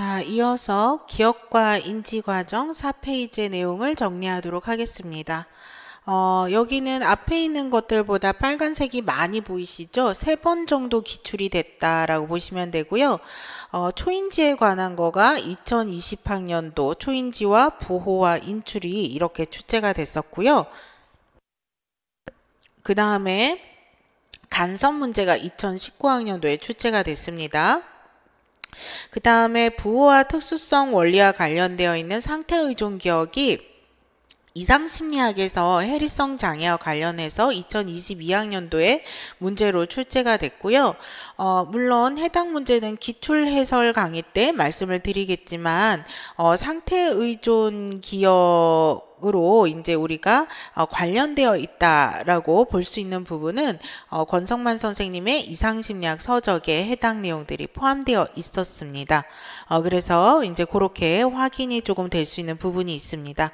자, 이어서 기억과 인지 과정 4페이지 내용을 정리하도록 하겠습니다. 여기는 앞에 있는 것들보다 빨간색이 많이 보이시죠? 3번 정도 기출이 됐다라고 보시면 되고요. 초인지에 관한 거가 2020학년도 초인지와 부호와 인출이 이렇게 출제가 됐었고요. 그 다음에 간섭 문제가 2019학년도에 출제가 됐습니다. 그 다음에 부호와 특수성 원리와 관련되어 있는 상태의존 기억이 이상심리학에서 해리성 장애와 관련해서 2022학년도에 문제로 출제가 됐고요. 물론 해당 문제는 기출해설 강의 때 말씀을 드리겠지만 상태의존 기억으로 이제 우리가 관련되어 있다라고 볼 수 있는 부분은 권성만 선생님의 이상심리학 서적에 해당 내용들이 포함되어 있었습니다. 그래서 이제 그렇게 확인이 조금 될 수 있는 부분이 있습니다.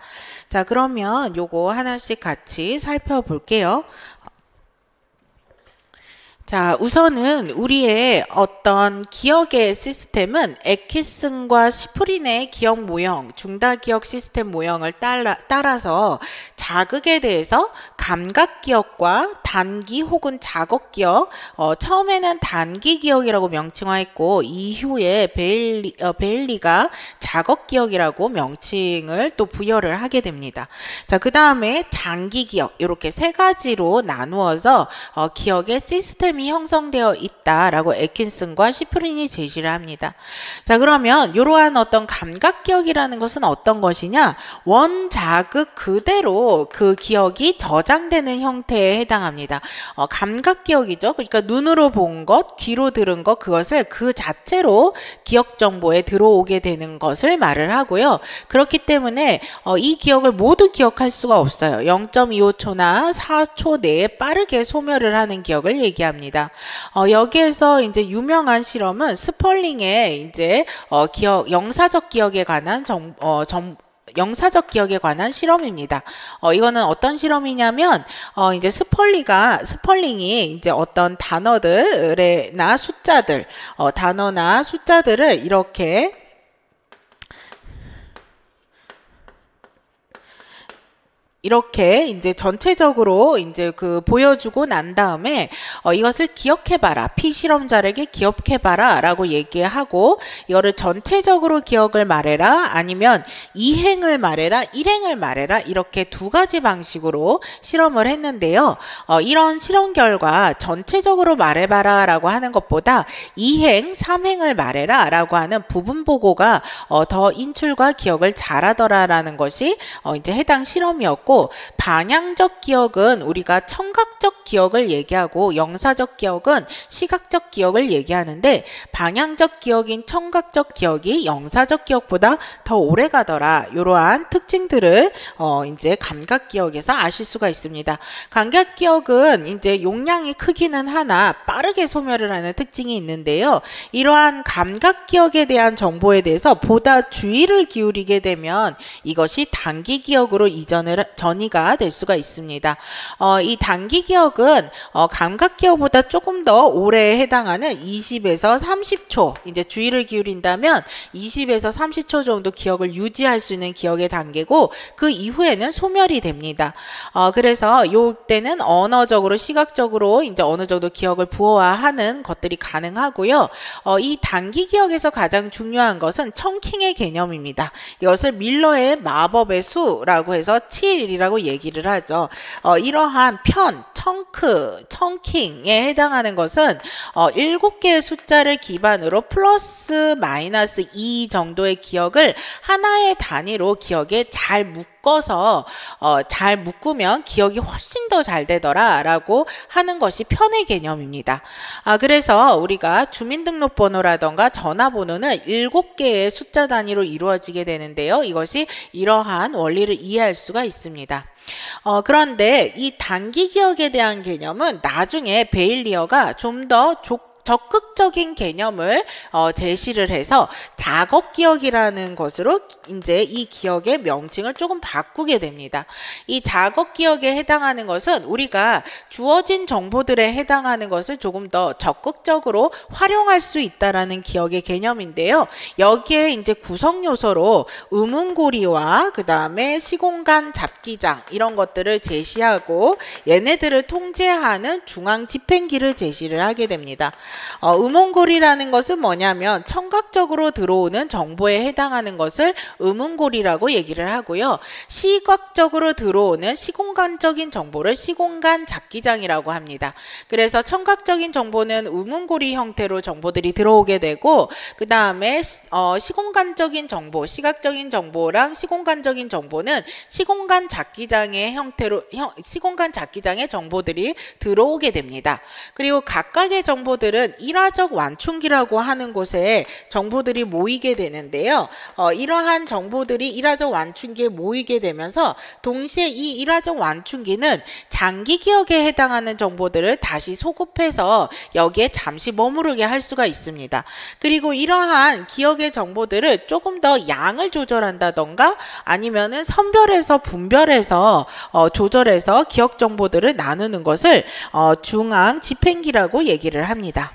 자, 그러면 요거 하나씩 같이 살펴볼게요. 자, 우선은 우리의 어떤 기억의 시스템은 애키슨과 시프린의 기억 모형, 중다기억 시스템 모형을 따라서 자극에 대해서 감각기억과 단기 혹은 작업기억, 처음에는 단기기억이라고 명칭화했고 이후에 베일리가 작업기억이라고 명칭을 또 부여를 하게 됩니다. 자, 그 다음에 장기기억, 이렇게 세 가지로 나누어서 기억의 시스템 형성되어 있다라고 애킨슨과 시프린이 제시를 합니다. 자, 그러면 이러한 어떤 감각기억이라는 것은 어떤 것이냐? 원자극 그대로 그 기억이 저장되는 형태에 해당합니다. 감각기억이죠. 그러니까 눈으로 본 것, 귀로 들은 것, 그것을 그 자체로 기억 정보에 들어오게 되는 것을 말을 하고요. 그렇기 때문에 이 기억을 모두 기억할 수가 없어요. 0.25초나 4초 내에 빠르게 소멸을 하는 기억을 얘기합니다. 여기에서 이제 유명한 실험은 스펄링의 이제 영사적 기억에 관한 영사적 기억에 관한 실험입니다. 이거는 어떤 실험이냐면 이제 스펄링이 이제 어떤 단어나 숫자들을 이렇게 이제 전체적으로 이제 보여주고 난 다음에 이것을 기억해봐라. 피실험자에게 기억해봐라 라고 얘기하고 이거를 전체적으로 기억을 말해라 아니면 이행을 말해라 일행을 말해라 이렇게 두 가지 방식으로 실험을 했는데요. 이런 실험 결과 전체적으로 말해봐라 라고 하는 것보다 이행, 삼행을 말해라 라고 하는 부분 보고가 더 인출과 기억을 잘하더라 라는 것이 이제 해당 실험이었고 방향적 기억은 우리가 청각적 기억을 얘기하고 영사적 기억은 시각적 기억을 얘기하는데 방향적 기억인 청각적 기억이 영사적 기억보다 더 오래 가더라. 이러한 특징들을 이제 감각 기억에서 아실 수가 있습니다. 감각 기억은 이제 용량이 크기는 하나 빠르게 소멸을 하는 특징이 있는데요. 이러한 감각 기억에 대한 정보에 대해서 보다 주의를 기울이게 되면 이것이 단기 기억으로 전이가 될 수가 있습니다. 이 단기 기억은 감각 기억보다 조금 더 오래 해당하는 20에서 30초 이제 주의를 기울인다면 20에서 30초 정도 기억을 유지할 수 있는 기억의 단계고 그 이후에는 소멸이 됩니다. 그래서 이때는 언어적으로 시각적으로 이제 어느 정도 기억을 부호화하는 것들이 가능하고요. 이 단기 기억에서 가장 중요한 것은 청킹의 개념입니다. 이것을 밀러의 마법의 수라고 해서 7이라고 얘기를 하죠. 이러한 청킹에 해당하는 것은 7개의 숫자를 기반으로 플러스 마이너스 2 정도의 기억을 하나의 단위로 기억에 잘 묶으면 기억이 훨씬 더 잘 되더라 라고 하는 것이 편의 개념입니다. 그래서 우리가 주민등록번호라던가 전화번호는 7개의 숫자 단위로 이루어지게 되는데요. 이것이 이러한 원리를 이해할 수가 있습니다. 그런데 이 단기 기억에 대한 개념은 나중에 베일리어가 좀 더 적극적인 개념을 제시를 해서 작업 기억이라는 것으로 이제 이 기억의 명칭을 조금 바꾸게 됩니다. 이 작업 기억에 해당하는 것은 우리가 주어진 정보들에 해당하는 것을 조금 더 적극적으로 활용할 수 있다라는 기억의 개념인데요. 여기에 이제 구성 요소로 음운고리와 그 다음에 시공간 잡기장 이런 것들을 제시하고 얘네들을 통제하는 중앙 집행기를 제시를 하게 됩니다. 음운고리라는 것은 뭐냐면 청각적으로 들어오는 정보에 해당하는 것을 음운고리라고 얘기를 하고요. 시각적으로 들어오는 시공간적인 정보를 시공간 잡기장이라고 합니다. 그래서 청각적인 정보는 음운고리 형태로 정보들이 들어오게 되고 그 다음에 시공간적인 정보, 시각적인 정보랑 시공간적인 정보는 시공간 잡기장의 형태로 시공간 잡기장의 정보들이 들어오게 됩니다. 그리고 각각의 정보들은 일화적 완충기라고 하는 곳에 정보들이 모이게 되는데요. 이러한 정보들이 일화적 완충기에 모이게 되면서 동시에 이 일화적 완충기는 장기 기억에 해당하는 정보들을 다시 소급해서 여기에 잠시 머무르게 할 수가 있습니다. 그리고 이러한 기억의 정보들을 조금 더 양을 조절한다던가 아니면은 선별해서 분별해서 조절해서 기억 정보들을 나누는 것을 중앙 집행기라고 얘기를 합니다.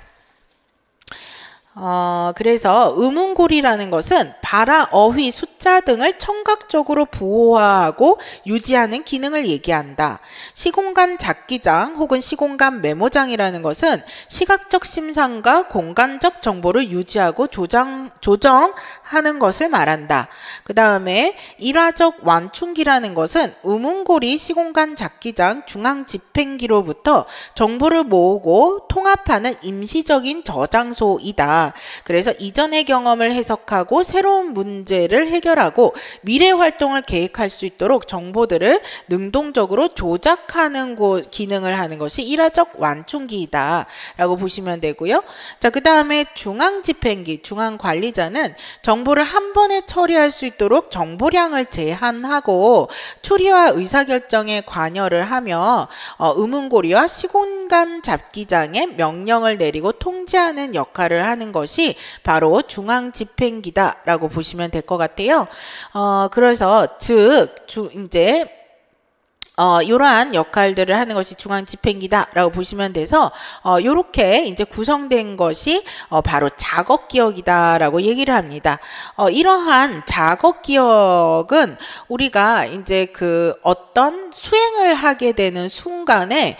그래서 음운고리라는 것은 발화, 어휘, 숫자 등을 청각적으로 부호화하고 유지하는 기능을 얘기한다. 시공간 잡기장 혹은 시공간 메모장이라는 것은 시각적 심상과 공간적 정보를 유지하고 조정하는 것을 말한다. 그 다음에 일화적 완충기라는 것은 음운고리, 시공간 잡기장, 중앙 집행기로부터 정보를 모으고 통합하는 임시적인 저장소이다. 그래서 이전의 경험을 해석하고 새로운 문제를 해결하고 미래 활동을 계획할 수 있도록 정보들을 능동적으로 조작하는 기능을 하는 것이 일화적 완충기이다 라고 보시면 되고요. 자, 그 다음에 중앙 집행기, 중앙 관리자는 정보를 한 번에 처리할 수 있도록 정보량을 제한하고 추리와 의사결정에 관여를 하며 음운고리와 시공간 잡기장에 명령을 내리고 통제하는 역할을 하는 것이 바로 중앙 집행기다라고 보시면 될 것 같아요. 그래서 이제 이러한 역할들을 하는 것이 중앙 집행기다라고 보시면 돼서 요렇게 이제 구성된 것이 바로 작업 기억이다라고 얘기를 합니다. 이러한 작업 기억은 우리가 이제 그 어떤 수행을 하게 되는 순간에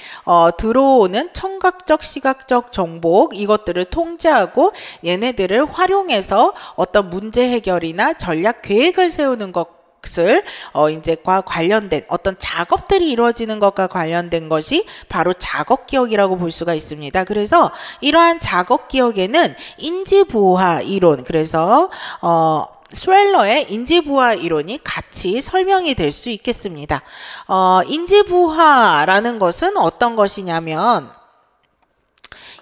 들어오는 청각적, 시각적 정보 이것들을 통제하고 얘네들을 활용해서 어떤 문제 해결이나 전략 계획을 세우는 것 을 이제과 관련된 어떤 작업들이 이루어지는 것과 관련된 것이 바로 작업 기억이라고 볼 수가 있습니다. 그래서 이러한 작업 기억에는 인지부호화 이론, 그래서 스웰러의 인지부호화 이론이 같이 설명이 될 수 있겠습니다. 인지부호화라는 것은 어떤 것이냐면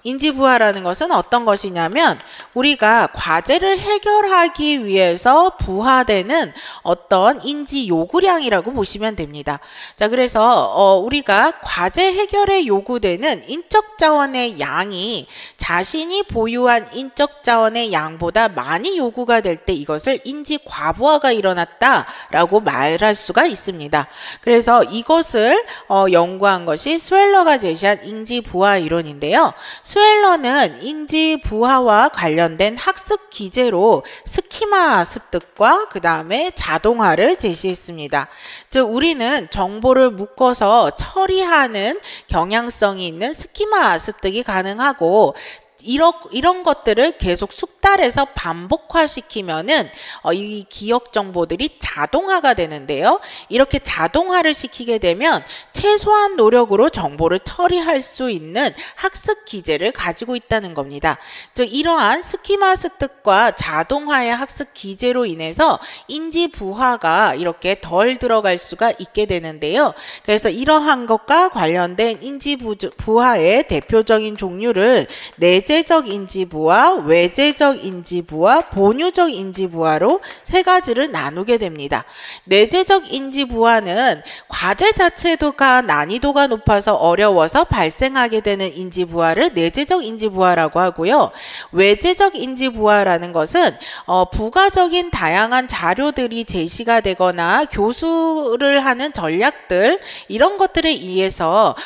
인지부호라는 것은 어떤 것이냐면 우리가 과제를 해결하기 위해서 부화되는 어떤 인지 요구량이라고 보시면 됩니다. 자, 그래서 우리가 과제 해결에 요구되는 인적 자원의 양이 자신이 보유한 인적 자원의 양보다 많이 요구가 될 때 이것을 인지 과부하가 일어났다라고 말할 수가 있습니다. 그래서 이것을 연구한 것이 스웰러가 제시한 인지부호화 이론인데요. 스웰러는 인지부호화와 관련된 학습 기제로 스키마 습득과 그 다음에 자동화를 제시했습니다. 즉 우리는 정보를 묶어서 처리하는 경향성이 있는 스키마 습득이 가능하고 이런 것들을 계속 숙달해서 반복화시키면은 이 기억 정보들이 자동화가 되는데요. 이렇게 자동화를 시키게 되면 최소한 노력으로 정보를 처리할 수 있는 학습 기제를 가지고 있다는 겁니다. 즉 이러한 스키마 습득과 자동화의 학습 기제로 인해서 인지 부화가 이렇게 덜 들어갈 수가 있게 되는데요. 그래서 이러한 것과 관련된 인지 부화의 대표적인 종류를 네 내재적 인지부화, 외재적 인지부화, 본유적 인지부화로 세 가지를 나누게 됩니다. 내재적 인지부화는 과제 자체가 난이도가 높아서 어려워서 발생하게 되는 인지부화를 내재적 인지부화라고 하고요. 외재적 인지부화라는 것은 부가적인 다양한 자료들이 제시가 되거나 교수를 하는 전략들 이런 것들에 의해서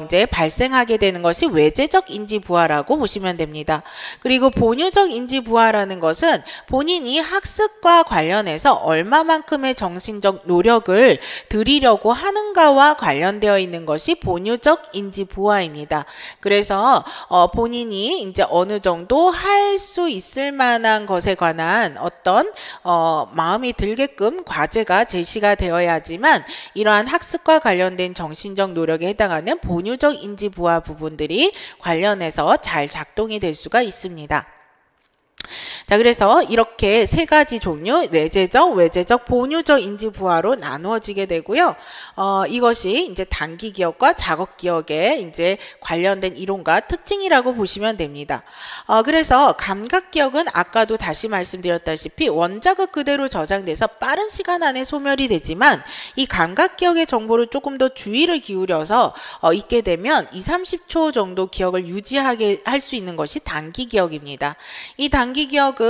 이제 발생하게 되는 것이 외재적 인지부화라고 보시면 됩니다. 그리고 본유적 인지부화라는 것은 본인이 학습과 관련해서 얼마만큼의 정신적 노력을 들이려고 하는가와 관련되어 있는 것이 본유적 인지부화입니다. 그래서 본인이 이제 어느 정도 할 수 있을 만한 것에 관한 어떤 마음이 들게끔 과제가 제시가 되어야지만 이러한 학습과 관련된 정신적 노력에 해당하는 본유적 인지부화 부분들이 관련해서 잘 작동이 될 수가 있습니다. 자, 그래서 이렇게 세 가지 종류, 내재적, 외재적, 본유적 인지부화로 나누어지게 되고요. 이것이 이제 단기 기억과 작업 기억에 이제 관련된 이론과 특징이라고 보시면 됩니다. 그래서 감각 기억은 아까도 다시 말씀드렸다시피 원자극 그대로 저장돼서 빠른 시간 안에 소멸이 되지만 이 감각 기억의 정보를 조금 더 주의를 기울여서 있게 되면 20-30초 정도 기억을 유지하게 할 수 있는 것이 단기 기억입니다. 이 단기 기억은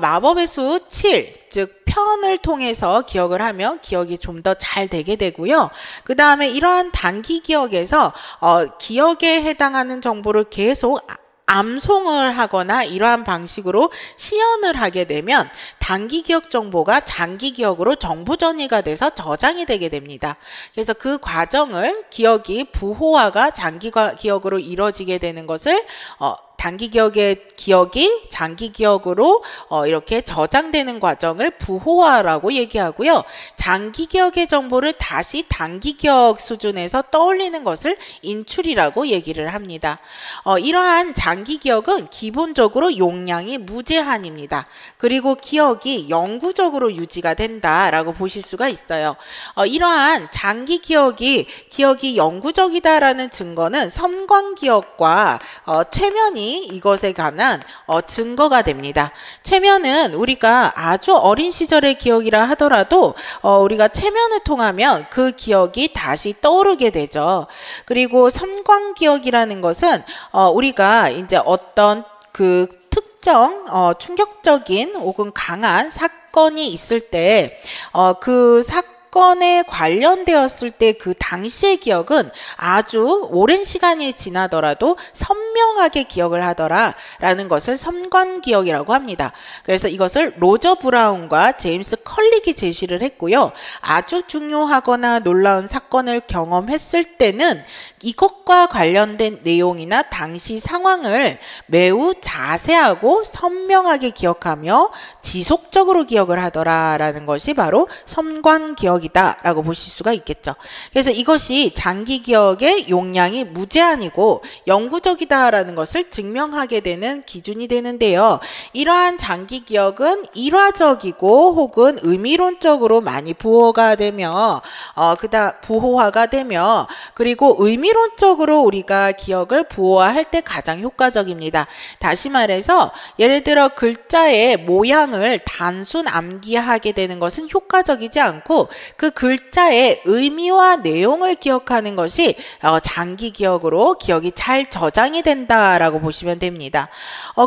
마법의 수 7, 즉 편을 통해서 기억을 하면 기억이 좀 더 잘 되게 되고요. 그 다음에 이러한 단기 기억에서 기억에 해당하는 정보를 계속 암송을 하거나 이러한 방식으로 시연을 하게 되면 단기 기억 정보가 장기 기억으로 정보 전이가 돼서 저장이 되게 됩니다. 그래서 그 과정을 기억이 부호화가 장기 기억으로 이루어지게 되는 것을 단기 기억의 기억이 장기 기억으로 이렇게 저장되는 과정을 부호화라고 얘기하고요. 장기 기억의 정보를 다시 단기 기억 수준에서 떠올리는 것을 인출이라고 얘기를 합니다. 이러한 장기 기억은 기본적으로 용량이 무제한입니다. 그리고 기억이 영구적으로 유지가 된다라고 보실 수가 있어요. 이러한 장기 기억이 영구적이다라는 증거는 섬광 기억과 최면이 이것에 관한 증거가 됩니다. 최면은 우리가 아주 어린 시절의 기억이라 하더라도 우리가 최면을 통하면 그 기억이 다시 떠오르게 되죠. 그리고 섬광 기억이라는 것은 우리가 이제 어떤 그 특정 충격적인 혹은 강한 사건이 있을 때 그 사건에 관련되었을 때 그 당시의 기억은 아주 오랜 시간이 지나더라도 선명하게 기억을 하더라라는 것을 섬광 기억이라고 합니다. 그래서 이것을 로저 브라운과 제임스 컬릭이 제시를 했고요. 아주 중요하거나 놀라운 사건을 경험했을 때는 이것과 관련된 내용이나 당시 상황을 매우 자세하고 선명하게 기억하며 지속적으로 기억을 하더라라는 것이 바로 섬광 기억이다라고 보실 수가 있겠죠. 그래서 이것이 장기 기억의 용량이 무제한이고 영구적이다라는 것을 증명하게 되는 기준이 되는데요. 이러한 장기 기억은 일화적이고 혹은 의미론적으로 많이 부호가 되며 부호화가 되며 그리고 의미론적으로 우리가 기억을 부호화할 때 가장 효과적입니다. 다시 말해서 예를 들어 글자의 모양을 단순 암기하게 되는 것은 효과적이지 않고 그 글자의 의미와 내용을 기억하는 것이 장기 기억으로 기억이 잘 저장이 된다라고 보시면 됩니다.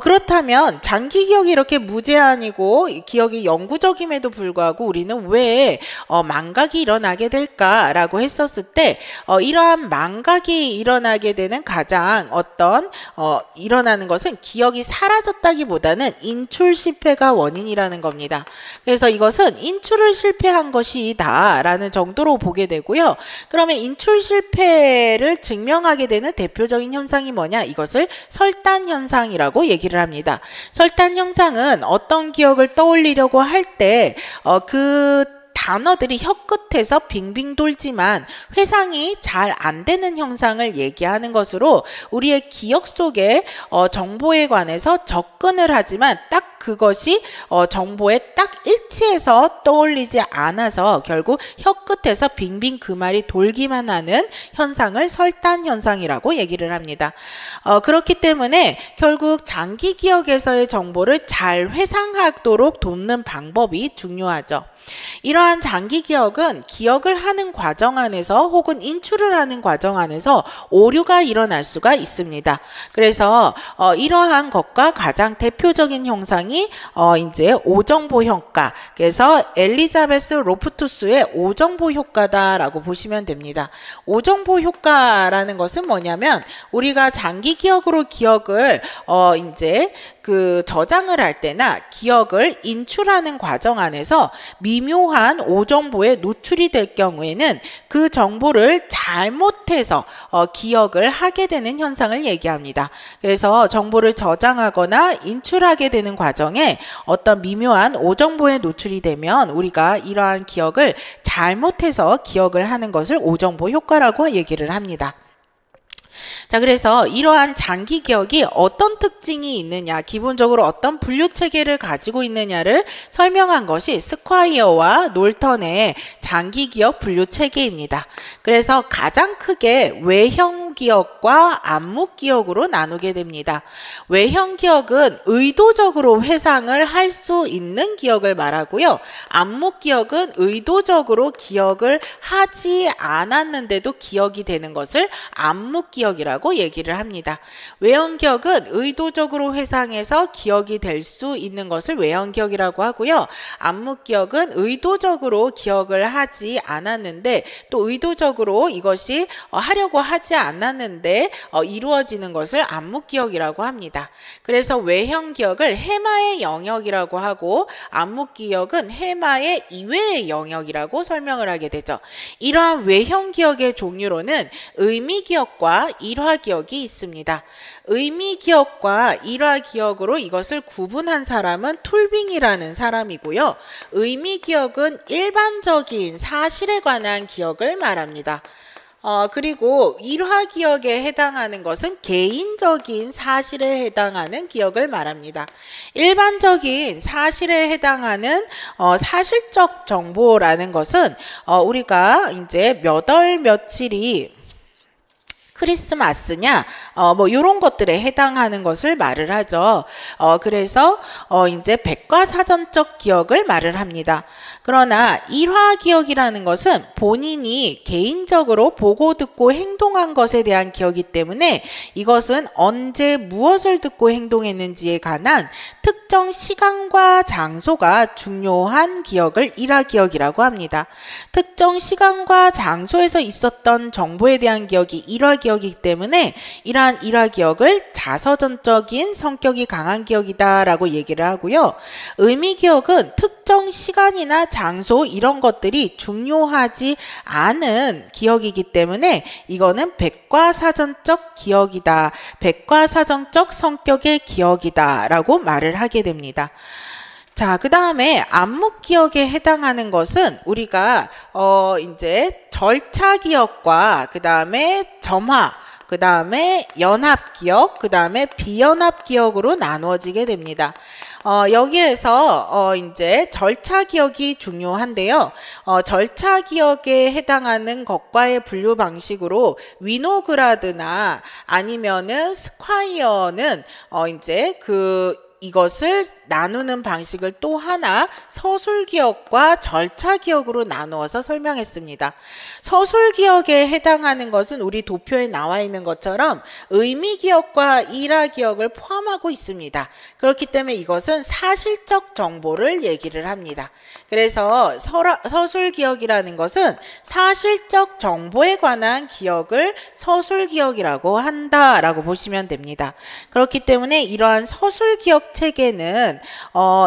그렇다면 장기 기억이 이렇게 무제한이고 기억이 영구적임에도 불구하고 우리는 왜 망각이 일어나게 될까라고 했었을 때 이러한 망각이 일어나게 되는 가장 일어나는 것은 기억이 사라졌다기보다는 인출 실패가 원인이라는 겁니다. 그래서 이것은 인출을 실패한 것이다라는 정도로 보게 되고요. 그러면 인출 실패를 증명하게 되는 대표적인 현상이 뭐냐? 이것을 설단 현상이라고 얘기를 합니다. 설단 현상은 어떤 기억을 떠올리려고 할 때 그 단어들이 혀끝에서 빙빙 돌지만 회상이 잘 안 되는 현상을 얘기하는 것으로 우리의 기억 속에 정보에 관해서 접근을 하지만 딱 그것이 정보에 딱 일치해서 떠올리지 않아서 결국 혀끝에서 빙빙 그 말이 돌기만 하는 현상을 설단 현상이라고 얘기를 합니다. 그렇기 때문에 결국 장기 기억에서의 정보를 잘 회상하도록 돕는 방법이 중요하죠. 이러한 장기 기억은 기억을 하는 과정 안에서 혹은 인출을 하는 과정 안에서 오류가 일어날 수가 있습니다. 그래서 이러한 것과 가장 대표적인 형상이 이제 오정보 효과. 그래서 엘리자베스 로프투스의 오정보 효과다라고 보시면 됩니다. 오정보 효과라는 것은 뭐냐면 우리가 장기 기억으로 기억을 이제 그 저장을 할 때나 기억을 인출하는 과정 안에서 미묘한 오정보에 노출이 될 경우에는 그 정보를 잘못해서 기억을 하게 되는 현상을 얘기합니다. 그래서 정보를 저장하거나 인출하게 되는 과정에 어떤 미묘한 오정보에 노출이 되면 우리가 이러한 기억을 잘못해서 기억을 하는 것을 오정보 효과라고 얘기를 합니다. 자, 그래서 이러한 장기 기억이 어떤 특징이 있느냐, 기본적으로 어떤 분류 체계를 가지고 있느냐를 설명한 것이 스콰이어와 놀턴의 장기 기억 분류 체계입니다. 그래서 가장 크게 외형 기억과 암묵 기억으로 나누게 됩니다. 외형 기억은 의도적으로 회상을 할 수 있는 기억을 말하고요. 암묵 기억은 의도적으로 기억을 하지 않았는데도 기억이 되는 것을 암묵 기억이라고 얘기를 합니다. 외형 기억은 의도적으로 회상해서 기억이 될 수 있는 것을 외형 기억이라고 하고요. 암묵 기억은 의도적으로 기억을 하지 않았는데 또 의도적으로 이것이 하려고 하지 않았는데 이루어지는 것을 암묵 기억이라고 합니다. 그래서 외형 기억을 해마의 영역이라고 하고 암묵 기억은 해마의 이외의 영역이라고 설명을 하게 되죠. 이러한 외형 기억의 종류로는 의미 기억과 일화 기억이 있습니다. 의미 기억과 일화 기억으로 이것을 구분한 사람은 툴빙이라는 사람이고요. 의미 기억은 일반적인 사실에 관한 기억을 말합니다. 그리고 일화 기억에 해당하는 것은 개인적인 사실에 해당하는 기억을 말합니다. 일반적인 사실에 해당하는 사실적 정보라는 것은 우리가 이제 몇 월 며칠이 크리스마스냐, 뭐 이런 것들에 해당하는 것을 말을 하죠. 그래서 이제 백과사전적 기억을 말을 합니다. 그러나 일화 기억이라는 것은 본인이 개인적으로 보고 듣고 행동한 것에 대한 기억이기 때문에 이것은 언제 무엇을 듣고 행동했는지에 관한 특정 시간과 장소가 중요한 기억을 일화 기억이라고 합니다. 특정 시간과 장소에서 있었던 정보에 대한 기억이 일화 기억이기 때문에 이러한 일화 기억을 자서전적인 성격이 강한 기억이다라고 얘기를 하고요. 의미 기억은 특정 시간이나 장소 이런 것들이 중요하지 않은 기억이기 때문에 이거는 백과사전적 기억이다. 백과사전적 성격의 기억이다 라고 말을 하게 됩니다. 자, 그 다음에 암묵 기억에 해당하는 것은 우리가 이제 절차 기억과 그 다음에 점화, 그 다음에 연합 기억, 그 다음에 비연합 기억으로 나누어지게 됩니다. 여기에서 이제 절차 기억이 중요한데요. 절차 기억에 해당하는 것과의 분류 방식으로 위노그라드나 아니면은 스콰이어는 이제 이것을 나누는 방식을 또 하나 서술기억과 절차기억으로 나누어서 설명했습니다. 서술기억에 해당하는 것은 우리 도표에 나와 있는 것처럼 의미기억과 일화기억을 포함하고 있습니다. 그렇기 때문에 이것은 사실적 정보를 얘기를 합니다. 그래서 서술기억이라는 것은 사실적 정보에 관한 기억을 서술기억이라고 한다라고 보시면 됩니다. 그렇기 때문에 이러한 서술기억 체계는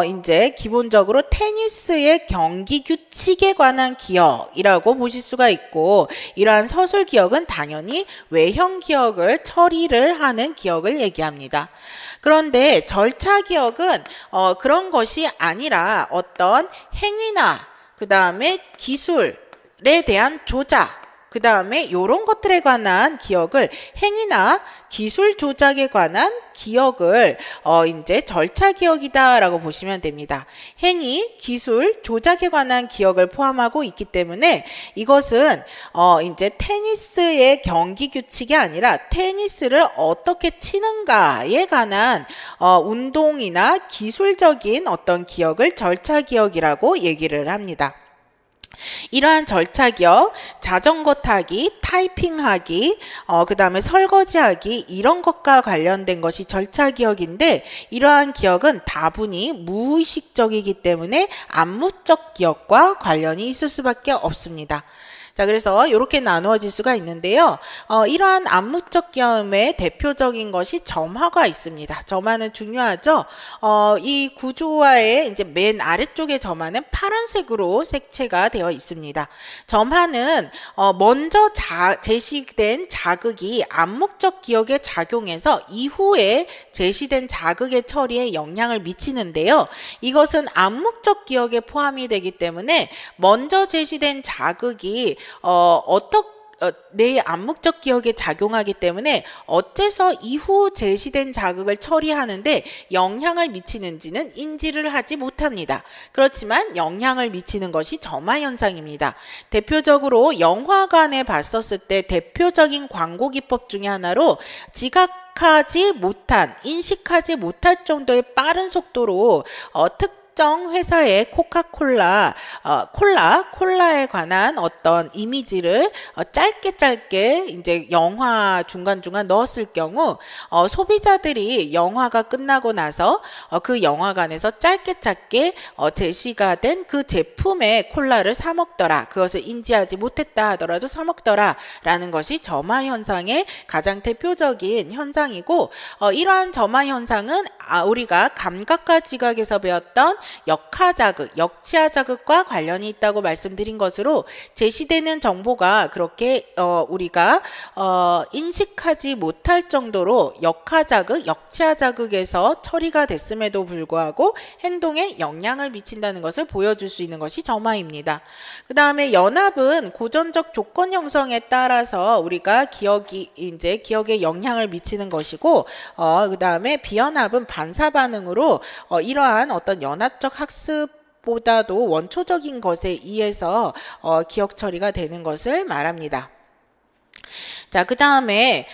이제 기본적으로 테니스의 경기 규칙에 관한 기억이라고 보실 수가 있고, 이러한 서술 기억은 당연히 외형 기억을 처리를 하는 기억을 얘기합니다. 그런데 절차 기억은 그런 것이 아니라 어떤 행위나 그 다음에 기술에 대한 조작, 그 다음에 요런 것들에 관한 기억을 행위나 기술 조작에 관한 기억을 이제 절차 기억이다라고 보시면 됩니다. 행위, 기술, 조작에 관한 기억을 포함하고 있기 때문에 이것은 이제 테니스의 경기 규칙이 아니라 테니스를 어떻게 치는가에 관한 운동이나 기술적인 어떤 기억을 절차 기억이라고 얘기를 합니다. 이러한 절차 기억, 자전거 타기, 타이핑하기, 그 다음에 설거지하기 이런 것과 관련된 것이 절차 기억인데 이러한 기억은 다분히 무의식적이기 때문에 암묵적 기억과 관련이 있을 수밖에 없습니다. 자, 그래서 이렇게 나누어질 수가 있는데요. 이러한 암묵적 기억의 대표적인 것이 점화가 있습니다. 점화는 중요하죠. 이 구조화의 이제 맨 아래쪽의 점화는 파란색으로 색채가 되어 있습니다. 점화는 먼저 제시된 자극이 암묵적 기억에 작용해서 이후에 제시된 자극의 처리에 영향을 미치는데요. 이것은 암묵적 기억에 포함이 되기 때문에 먼저 제시된 자극이 내 암묵적 기억에 작용하기 때문에 어째서 이후 제시된 자극을 처리하는데 영향을 미치는지는 인지를 하지 못합니다. 그렇지만 영향을 미치는 것이 점화 현상입니다. 대표적으로 영화관에 봤었을 때 대표적인 광고 기법 중에 하나로 인식하지 못할 정도의 빠른 속도로 특정 회사의 콜라에 관한 어떤 이미지를 짧게 이제 영화 중간중간 넣었을 경우 소비자들이 영화가 끝나고 나서 그 영화관에서 짧게 제시가 된 그 제품의 콜라를 사 먹더라. 그것을 인지하지 못했다 하더라도 사 먹더라 라는 것이 점화 현상의 가장 대표적인 현상이고 이러한 점화 현상은 우리가 감각과 지각에서 배웠던 역하 자극, 역치하 자극과 관련이 있다고 말씀드린 것으로 제시되는 정보가 그렇게 우리가 인식하지 못할 정도로 역하 자극, 역치하 자극에서 처리가 됐음에도 불구하고 행동에 영향을 미친다는 것을 보여줄 수 있는 것이 점화입니다. 그 다음에 연합은 고전적 조건 형성에 따라서 우리가 기억에 영향을 미치는 것이고 그 다음에 비연합은 반사 반응으로 이러한 어떤 연합적 학습보다도 원초적인 것에 의해서 기억 처리가 되는 것을 말합니다. 자, 그 다음에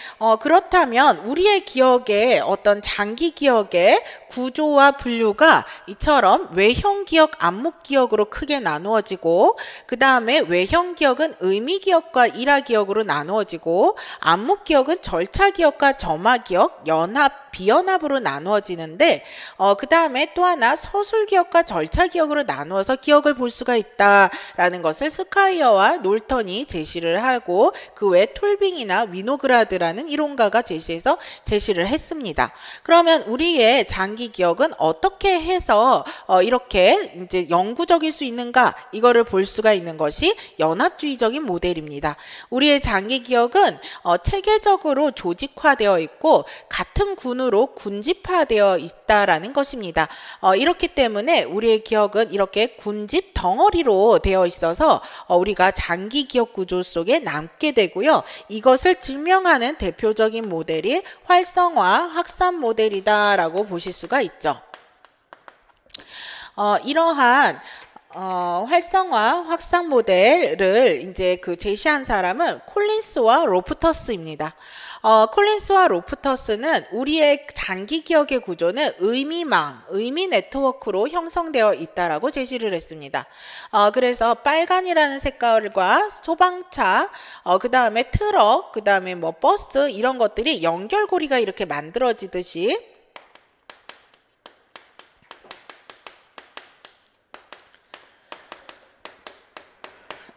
그렇다면 우리의 기억의 어떤 장기 기억의 구조와 분류가 이처럼 외형 기억, 암묵 기억으로 크게 나누어지고 그 다음에 외형 기억은 의미 기억과 일화 기억으로 나누어지고 암묵 기억은 절차 기억과 점화 기억, 연합, 비연합으로 나누어지는데 그 다음에 또 하나 서술 기억과 절차 기억으로 나누어서 기억을 볼 수가 있다라는 것을 스카이어와 놀턴이 제시를 하고 그 외 톨빙이나 위노그라드라는 이론가가 제시를 했습니다. 그러면 우리의 장기 기억은 어떻게 해서 이렇게 이제 영구적일 수 있는가 이거를 볼 수가 있는 것이 연합주의적인 모델입니다. 우리의 장기 기억은 체계적으로 조직화되어 있고 같은 군으로 군집화되어 있다라는 것입니다. 이렇기 때문에 우리의 기억은 이렇게 군집 덩어리로 되어 있어서 우리가 장기 기억 구조 속에 남게 되고요. 이것을 증명하는 대표적인 모델이 활성화 확산 모델이다라고 보실 수가 있죠. 이러한 활성화 확산 모델을 이제 제시한 사람은 콜린스와 로프터스입니다. 콜린스와 로프터스는 우리의 장기 기억의 구조는 의미 네트워크로 형성되어 있다라고 제시를 했습니다. 그래서 빨간이라는 색깔과 소방차, 그 다음에 트럭, 그 다음에 뭐 버스 이런 것들이 연결고리가 이렇게 만들어지듯이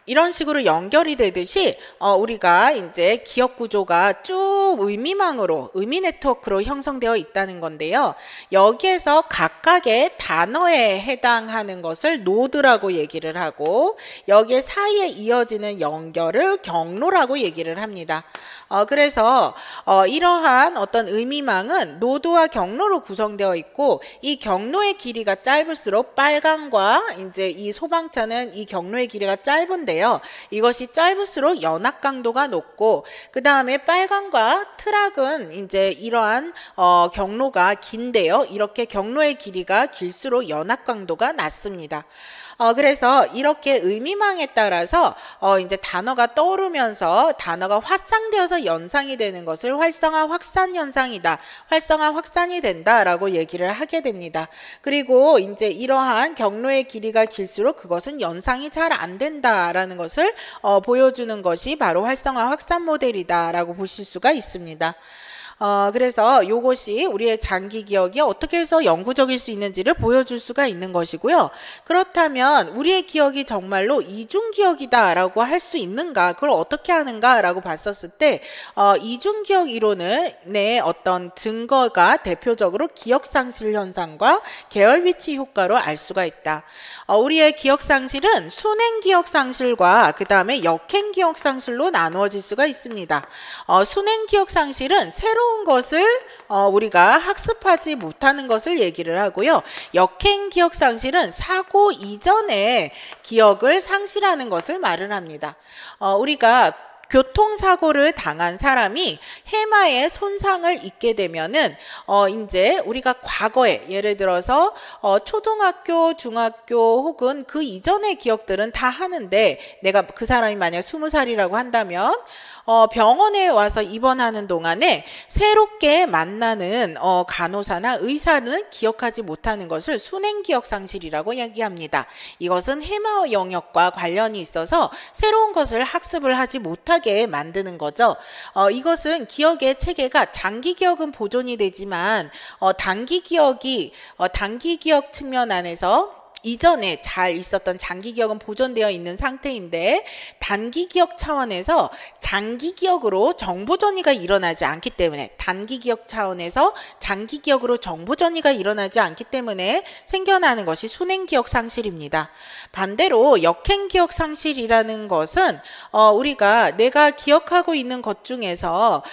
이런 식으로 연결이 되듯이 우리가 이제 기억 구조가 쭉 의미 네트워크로 형성되어 있다는 건데요. 여기에서 각 각각의 단어에 해당하는 것을 노드라고 얘기를 하고 여기에 사이에 이어지는 연결을 경로라고 얘기를 합니다. 그래서 이러한 어떤 의미망은 노드와 경로로 구성되어 있고 이 경로의 길이가 짧을수록 빨강과 이제 이 소방차는 이 경로의 길이가 짧은데요. 이것이 짧을수록 연학 강도가 높고 그 다음에 빨강과 트락은 이제 이러한 경로가 긴데요. 이렇게 경로의 길이가 길수록 연학 강도가 낮습니다. 그래서 이렇게 의미망에 따라서 이제 단어가 떠오르면서 단어가 확산되어서 연상이 되는 것을 활성화 확산 현상이다. 활성화 확산이 된다라고 얘기를 하게 됩니다. 그리고 이제 이러한 경로의 길이가 길수록 그것은 연상이 잘 안 된다라는 것을 보여주는 것이 바로 활성화 확산 모델이다라고 보실 수가 있습니다. 그래서 이것이 우리의 장기 기억이 어떻게 해서 영구적일 수 있는지를 보여줄 수가 있는 것이고요. 그렇다면 우리의 기억이 정말로 이중 기억이다라고 할 수 있는가? 그걸 어떻게 하는가라고 봤었을 때 이중 기억 이론의 어떤 증거가 대표적으로 기억 상실 현상과 계열 위치 효과로 알 수가 있다. 우리의 기억 상실은 순행 기억 상실과 그 다음에 역행 기억 상실로 나누어질 수가 있습니다. 순행 기억 상실은 새로운 것을 우리가 학습하지 못하는 것을 얘기를 하고요. 역행 기억 상실은 사고 이전에 기억을 상실하는 것을 말을 합니다. 우리가 교통사고를 당한 사람이 해마에 손상을 입게 되면은 이제 우리가 과거에 예를 들어서 초등학교, 중학교 혹은 그 이전의 기억들은 다 하는데 내가 그 사람이 만약 20살이라고 한다면 병원에 와서 입원하는 동안에 새롭게 만나는 간호사나 의사는 기억하지 못하는 것을 순행기억 상실이라고 얘기합니다. 이것은 해마 영역과 관련이 있어서 새로운 것을 학습을 하지 못하게 만드는 거죠. 이것은 기억의 체계가 장기 기억은 보존이 되지만 단기 기억 측면 안에서 이전에 잘 있었던 장기 기억은 보존되어 있는 상태인데 단기 기억 차원에서 장기 기억으로 정보 전이가 일어나지 않기 때문에 단기 기억 차원에서 장기 기억으로 정보 전이가 일어나지 않기 때문에 생겨나는 것이 순행 기억 상실입니다. 반대로 역행 기억 상실이라는 것은 우리가 내가 기억하고 있는 것 중에서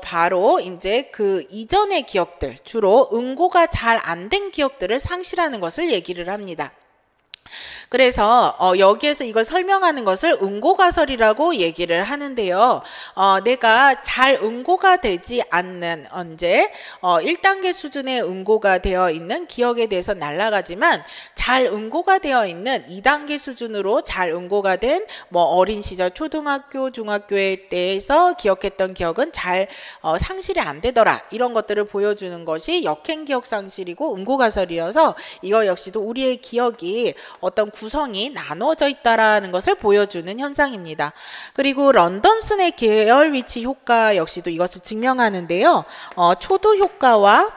바로 이제 그 이전의 기억들, 주로 응고가 잘 안 된 기억들을 상실하는 것을 얘기를 합니다. 그래서 여기에서 이걸 설명하는 것을 응고가설이라고 얘기를 하는데요. 내가 잘 응고가 되지 않는 언제 1단계 수준의 응고가 되어 있는 기억에 대해서 날아가지만 잘 응고가 되어 있는 2단계 수준으로 잘 응고가 된 뭐 어린 시절 초등학교, 중학교에 대해서 기억했던 기억은 잘 상실이 안 되더라. 이런 것들을 보여주는 것이 역행 기억 상실이고 응고가설이어서 이거 역시도 우리의 기억이 어떤 구성이 나누어져 있다라는 것을 보여주는 현상입니다. 그리고 런던슨의 계열 위치 효과 역시도 이것을 증명하는데요. 초도 효과와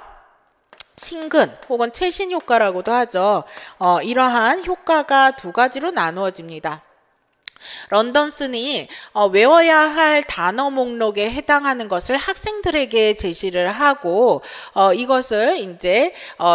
친근 혹은 최신 효과라고도 하죠. 이러한 효과가 두 가지로 나누어집니다. 런던슨이 외워야 할 단어 목록에 해당하는 것을 학생들에게 제시를 하고 이것을 이제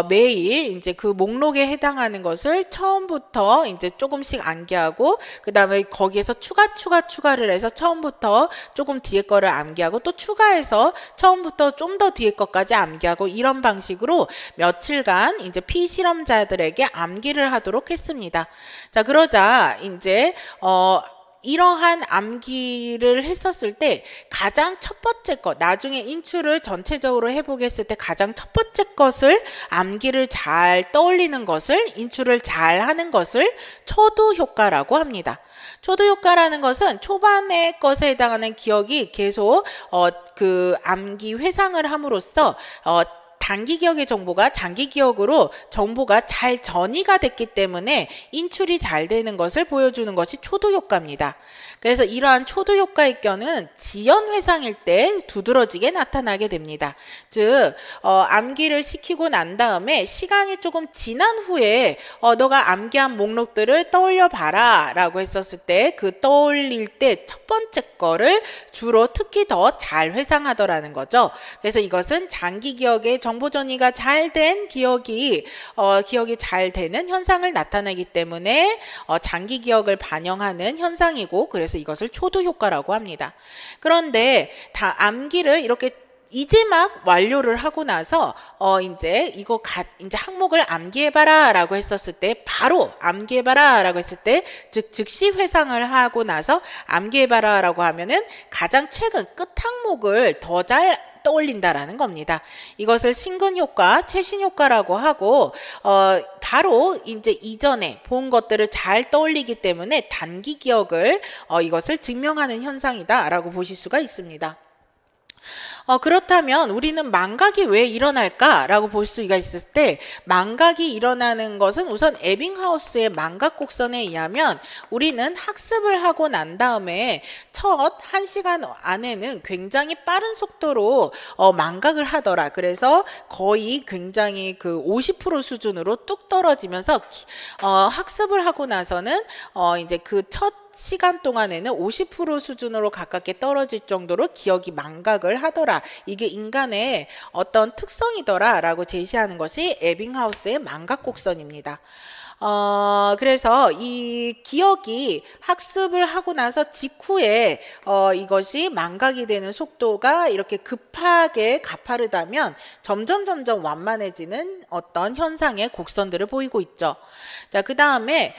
매일 이제 그 목록에 해당하는 것을 처음부터 이제 조금씩 암기하고 그 다음에 거기에서 추가를 해서 처음부터 조금 뒤에 거를 암기하고 또 추가해서 처음부터 좀 더 뒤에 것까지 암기하고 이런 방식으로 며칠간 이제 피실험자들에게 암기를 하도록 했습니다. 자, 그러자 이제 이러한 암기를 했었을 때 가장 첫 번째 것, 나중에 인출을 전체적으로 해보겠을 때 가장 첫 번째 것을 암기를 잘 떠올리는 것을 인출을 잘 하는 것을 초도 효과라고 합니다. 초도 효과라는 것은 초반의 것에 해당하는 기억이 계속 그 암기 회상을 함으로써 단기 기억의 정보가 장기 기억으로 정보가 잘 전이가 됐기 때문에 인출이 잘 되는 것을 보여주는 것이 초도 효과입니다. 그래서 이러한 초도 효과의 경우는 지연 회상일 때 두드러지게 나타나게 됩니다. 즉 암기를 시키고 난 다음에 시간이 조금 지난 후에 너가 암기한 목록들을 떠올려 봐라 라고 했었을 때 그 떠올릴 때 첫 번째 거를 주로 특히 더 잘 회상하더라는 거죠. 그래서 이것은 장기 기억의 정보 정보 전이가 잘 된 기억이 잘 되는 현상을 나타내기 때문에 장기 기억을 반영하는 현상이고, 그래서 이것을 초도 효과라고 합니다. 그런데 암기를 이렇게 이제 막 완료를 하고 나서 이제 이제 항목을 암기해봐라라고 했었을 때, 바로 암기해봐라라고 했을 때, 즉시 회상을 하고 나서 암기해봐라라고 하면은 가장 최근 끝 항목을 더 잘 떠올린다라는 겁니다. 이것을 신근 효과, 최신 효과라고 하고, 바로 이제 이전에 본 것들을 잘 떠올리기 때문에 단기 기억을 이것을 증명하는 현상이다라고 보실 수가 있습니다. 그렇다면 우리는 망각이 왜 일어날까라고 볼 수가 있을 때, 망각이 일어나는 것은 우선 에빙하우스의 망각 곡선에 의하면 우리는 학습을 하고 난 다음에 첫 1시간 안에는 굉장히 빠른 속도로 망각을 하더라. 그래서 거의 굉장히 그 50% 수준으로 뚝 떨어지면서 학습을 하고 나서는 이제 그 첫 시간 동안에는 50% 수준으로 가깝게 떨어질 정도로 기억이 망각을 하더라. 이게 인간의 어떤 특성이더라 라고 제시하는 것이 에빙하우스의 망각 곡선입니다. 그래서 이 기억이 학습을 하고 나서 직후에 이것이 망각이 되는 속도가 이렇게 급하게 가파르다면 점점 완만해지는 어떤 현상의 곡선들을 보이고 있죠. 자, 그 다음에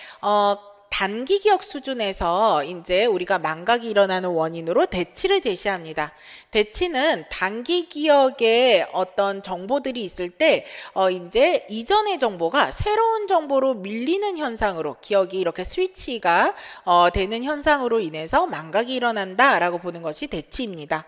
단기 기억 수준에서 이제 우리가 망각이 일어나는 원인으로 대치를 제시합니다. 대치는 단기 기억에 어떤 정보들이 있을 때 이제 이전의 정보가 새로운 정보로 밀리는 현상으로, 기억이 이렇게 스위치가 되는 현상으로 인해서 망각이 일어난다라고 보는 것이 대치입니다.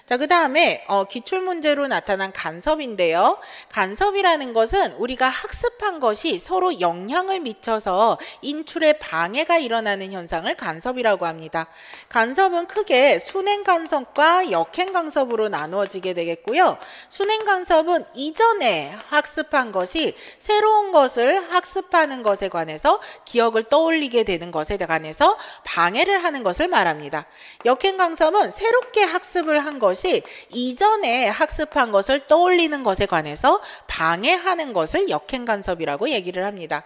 자, 그 다음에 기출문제로 나타난 간섭인데요. 간섭이라는 것은 우리가 학습한 것이 서로 영향을 미쳐서 인출에 방해가 일어나는 현상을 간섭이라고 합니다. 간섭은 크게 순행간섭과 역행간섭으로 나누어지게 되겠고요. 순행간섭은 이전에 학습한 것이 새로운 것을 학습하는 것에 관해서 기억을 떠올리게 되는 것에 관해서 방해를 하는 것을 말합니다. 역행간섭은 새롭게 학습을 한 것이 이전에 학습한 것을 떠올리는 것에 관해서 방해하는 것을 역행간섭이라고 얘기를 합니다.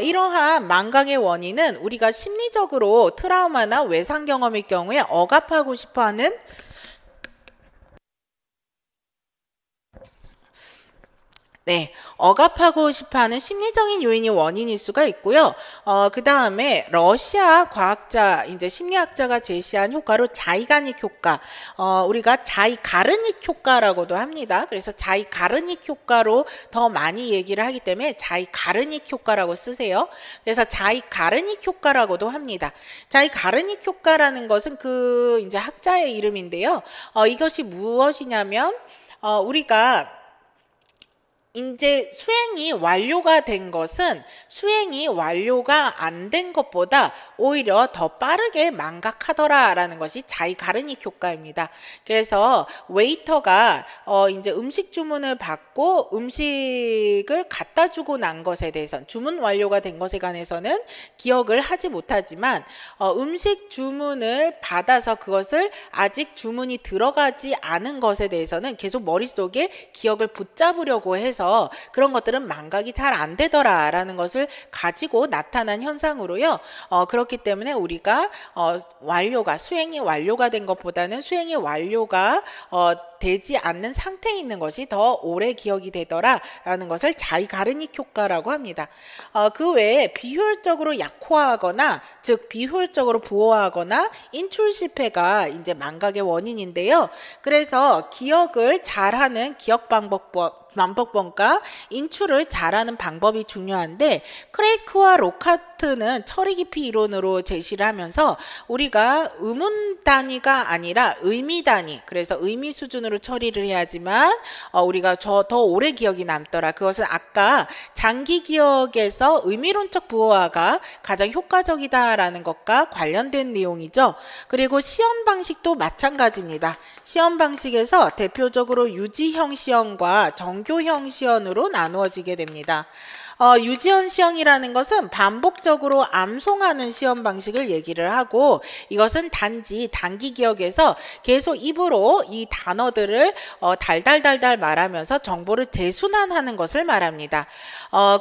이러한 망각의 원인은 우리가 심리적으로 트라우마나 외상 경험의 경우에 억압하고 싶어하는 억압하고 싶어하는 심리적인 요인이 원인일 수가 있고요. 그 다음에 러시아 과학자, 이제 심리학자가 제시한 효과로 자이가닉 효과, 우리가 자이가르닉 효과라고도 합니다. 그래서 자이가르닉 효과로 더 많이 얘기를 하기 때문에 자이가르닉 효과라고 쓰세요. 그래서 자이가르닉 효과라고도 합니다. 자이가르닉 효과라는 것은 그 이제 학자의 이름인데요. 이것이 무엇이냐면 우리가 이제 수행이 완료가 된 것은 수행이 완료가 안 된 것보다 오히려 더 빠르게 망각하더라라는 것이 자이가르닉 효과입니다. 그래서 웨이터가 이제 음식 주문을 받고 음식을 갖다 주고 난 것에 대해서, 주문 완료가 된 것에 관해서는 기억을 하지 못하지만 음식 주문을 받아서 그것을 아직 주문이 들어가지 않은 것에 대해서는 계속 머릿속에 기억을 붙잡으려고 해서 그런 것들은 망각이 잘 안 되더라라는 것을 가지고 나타난 현상으로요. 그렇기 때문에 우리가 수행이 완료가 된 것보다는 수행이 완료가 되지 않는 상태에 있는 것이 더 오래 기억이 되더라라는 것을 자이가르닉 효과라고 합니다. 그 외에 비효율적으로 약화하거나, 즉 비효율적으로 부호하거나 인출 실패가 이제 망각의 원인인데요. 그래서 기억을 잘하는 기억 방법론과 인출을 잘하는 방법이 중요한데, 크레이크와 로카트는 처리 깊이 이론으로 제시를 하면서 우리가 의문 단위가 아니라 의미 단위, 그래서 의미 수준으로 처리를 해야지만 우리가 더 오래 기억이 남더라. 그것은 아까 장기 기억에서 의미론적 부호화가 가장 효과적이다라는 것과 관련된 내용이죠. 그리고 시험 방식도 마찬가지입니다. 시험 방식에서 대표적으로 유지형 시험과 정교형 시험으로 나누어지게 됩니다. 유지연 시험이라는 것은 반복적으로 암송하는 시험 방식을 얘기를 하고, 이것은 단지 단기 기억에서 계속 입으로 이 단어들을 달달달달 말하면서 정보를 재순환하는 것을 말합니다.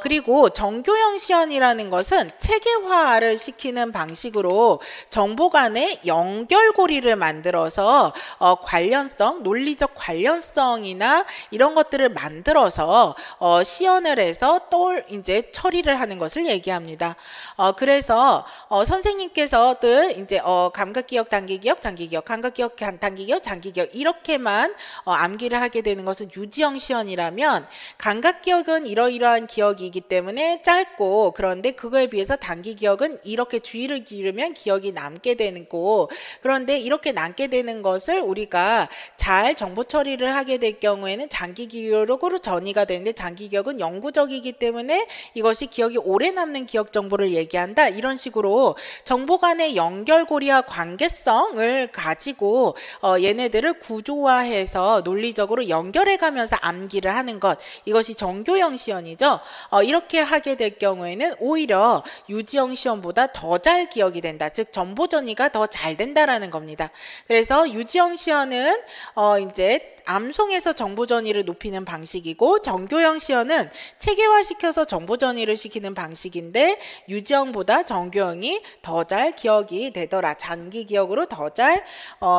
그리고 정교형 시험이라는 것은 체계화를 시키는 방식으로 정보 간의 연결고리를 만들어서 관련성, 논리적 관련성이나 이런 것들을 만들어서 시연을 해서 또 이제 처리를 하는 것을 얘기합니다. 그래서 선생님께서들 이제 감각기억, 단기기억, 장기기억, 감각기억, 단기기억, 장기기억 이렇게만 암기를 하게 되는 것은 유지형 시연이라면, 감각기억은 이러이러한 기억이기 때문에 짧고, 그런데 그거에 비해서 단기기억은 이렇게 주의를 기울이면 기억이 남게 되는 거, 그런데 이렇게 남게 되는 것을 우리가 잘 정보 처리를 하게 될 경우에는 장기기억으로 전이가 되는데, 장기기억은 영구적이기 때문에 이것이 기억이 오래 남는 기억 정보를 얘기한다. 이런 식으로 정보 간의 연결고리와 관계성을 가지고 얘네들을 구조화해서 논리적으로 연결해 가면서 암기를 하는 것, 이것이 정교형 시험이죠. 이렇게 하게 될 경우에는 오히려 유지형 시험보다 더 잘 기억이 된다. 즉 정보 전이가 더 잘 된다라는 겁니다. 그래서 유지형 시험은 이제 암송에서 정보 전이를 높이는 방식이고, 정교형 시험은 체계화시켜서 정보 전이를 시키는 방식인데, 유지형보다 정교형이 더 잘 기억이 되더라, 장기 기억으로 더 잘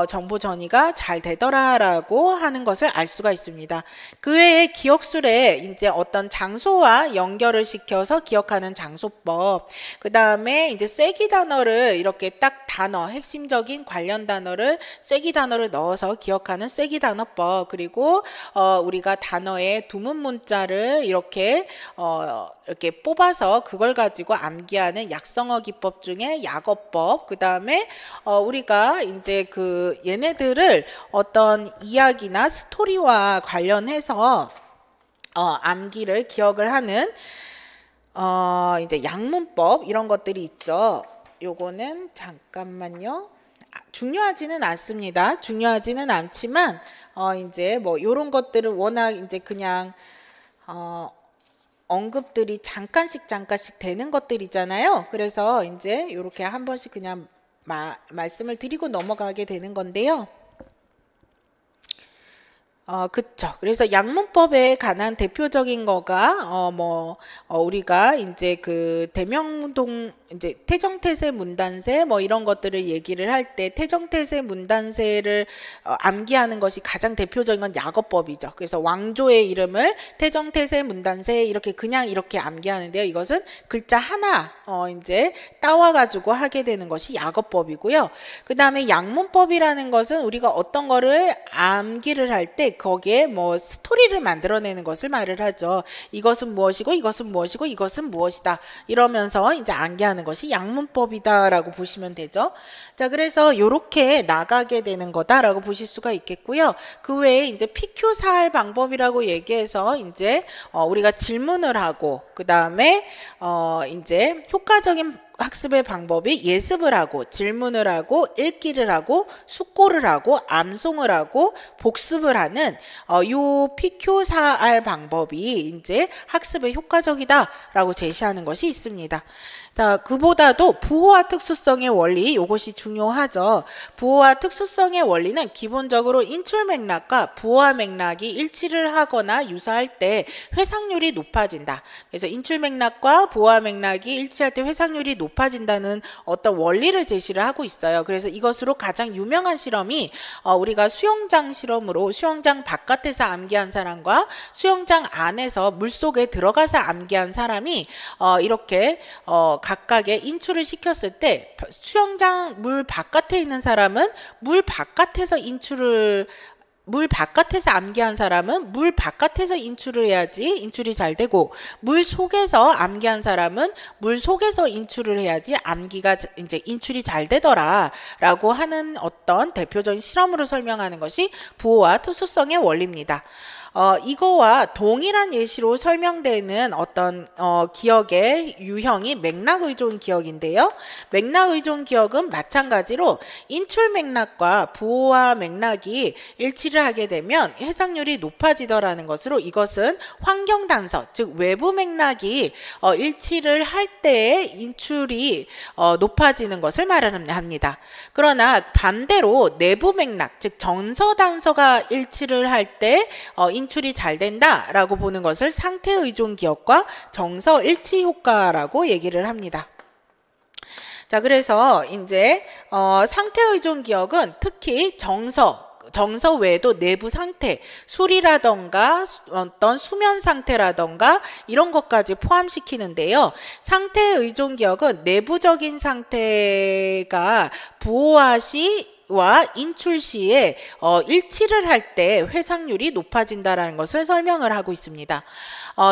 정보 전이가 잘 되더라라고 하는 것을 알 수가 있습니다. 그 외에 기억술에 이제 어떤 장소와 연결을 시켜서 기억하는 장소법, 그 다음에 이제 쐐기 단어를 이렇게 딱 단어, 핵심적인 관련 단어를 쐐기 단어를 넣어서 기억하는 쐐기 단어법, 그리고 우리가 단어의 두문 문자를 이렇게 뽑아서 그걸 가지고 암기하는 약성어 기법 중에 약어법, 그 다음에 우리가 이제 그 얘네들을 어떤 이야기나 스토리와 관련해서 암기를 기억을 하는 이제 약문법, 이런 것들이 있죠. 요거는 잠깐만요. 중요하지는 않습니다. 중요하지는 않지만 이제 뭐 요런 것들은 워낙 이제 그냥 언급들이 잠깐씩 되는 것들이잖아요. 그래서 이제 이렇게 한 번씩 그냥 말씀을 드리고 넘어가게 되는 건데요. 그쵸. 그래서 약문법에 관한 대표적인 거가, 우리가 이제 그 대명동, 이제 태정태세 문단세 뭐 이런 것들을 얘기를 할 때, 태정태세 문단세를 암기하는 것이 가장 대표적인 건 약어법이죠. 그래서 왕조의 이름을 태정태세 문단세 이렇게 그냥 이렇게 암기하는데요. 이것은 글자 하나, 이제 따와가지고 하게 되는 것이 약어법이고요. 그 다음에 약문법이라는 것은 우리가 어떤 거를 암기를 할 때, 거기에 뭐 스토리를 만들어내는 것을 말을 하죠. 이것은 무엇이고 이것은 무엇이고 이것은 무엇이다, 이러면서 이제 암기하는 것이 약문법이다라고 보시면 되죠. 자, 그래서 이렇게 나가게 되는 거다라고 보실 수가 있겠고요. 그 외에 이제 PQ 사할 방법이라고 얘기해서 이제 우리가 질문을 하고, 그 다음에 이제 효과적인 학습의 방법이 예습을 하고, 질문을 하고, 읽기를 하고, 숙고를 하고, 암송을 하고, 복습을 하는 요 PQ4R 방법이 이제 학습에 효과적이다라고 제시하는 것이 있습니다. 자, 그보다도 부호와 특수성의 원리, 이것이 중요하죠. 부호와 특수성의 원리는 기본적으로 인출 맥락과 부호와 맥락이 일치를 하거나 유사할 때 회상률이 높아진다. 그래서 인출 맥락과 부호와 맥락이 일치할 때 회상률이 높아진다는 어떤 원리를 제시를 하고 있어요. 그래서 이것으로 가장 유명한 실험이 우리가 수영장 실험으로, 수영장 바깥에서 암기한 사람과 수영장 안에서 물속에 들어가서 암기한 사람이 이렇게 각각의 인출을 시켰을 때, 수영장 물 바깥에 있는 사람은 물 바깥에서 암기한 사람은 물 바깥에서 인출을 해야지 인출이 잘 되고, 물 속에서 암기한 사람은 물 속에서 인출을 해야지 암기가 이제 인출이 잘 되더라라고 하는 어떤 대표적인 실험으로 설명하는 것이 부호와 특수성의 원리입니다. 이거와 동일한 예시로 설명되는 어떤 기억의 유형이 맥락 의존 기억인데요. 맥락 의존 기억은 마찬가지로 인출 맥락과 부호화 맥락이 일치를 하게 되면 해상률이 높아지더라는 것으로 이것은 환경 단서, 즉 외부 맥락이 일치를 할 때에 인출이 높아지는 것을 말합니다. 그러나 반대로 내부 맥락, 즉 정서 단서가 일치를 할 때 인출이 잘 된다라고 보는 것을 상태 의존 기억과 정서 일치 효과라고 얘기를 합니다. 자, 그래서 이제 상태 의존 기억은 특히 정서 외에도 내부 상태, 술이라던가 어떤 수면 상태라던가 이런 것까지 포함시키는데요. 상태 의존 기억은 내부적인 상태가 부호화 시와 인출 시에 일치를 할 때 회상률이 높아진다라는 것을 설명을 하고 있습니다.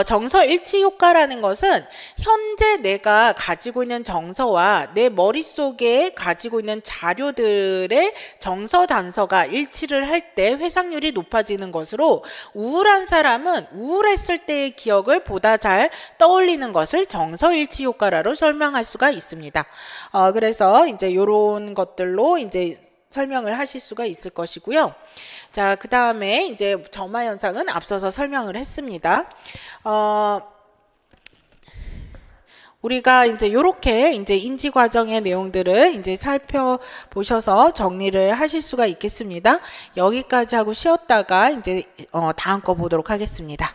정서 일치 효과라는 것은 현재 내가 가지고 있는 정서와 내 머릿속에 가지고 있는 자료들의 정서 단서가 일치를 할 때 회상률이 높아지는 것으로 우울한 사람은 우울했을 때의 기억을 보다 잘 떠올리는 것을 정서 일치 효과로 설명할 수가 있습니다. 그래서 이제 이런 것들로 이제 설명을 하실 수가 있을 것이고요. 자, 그 다음에 이제 점화 현상은 앞서서 설명을 했습니다. 우리가 이제 요렇게 이제 인지 과정의 내용들을 이제 살펴보셔서 정리를 하실 수가 있겠습니다. 여기까지 하고 쉬었다가 이제 다음 거 보도록 하겠습니다.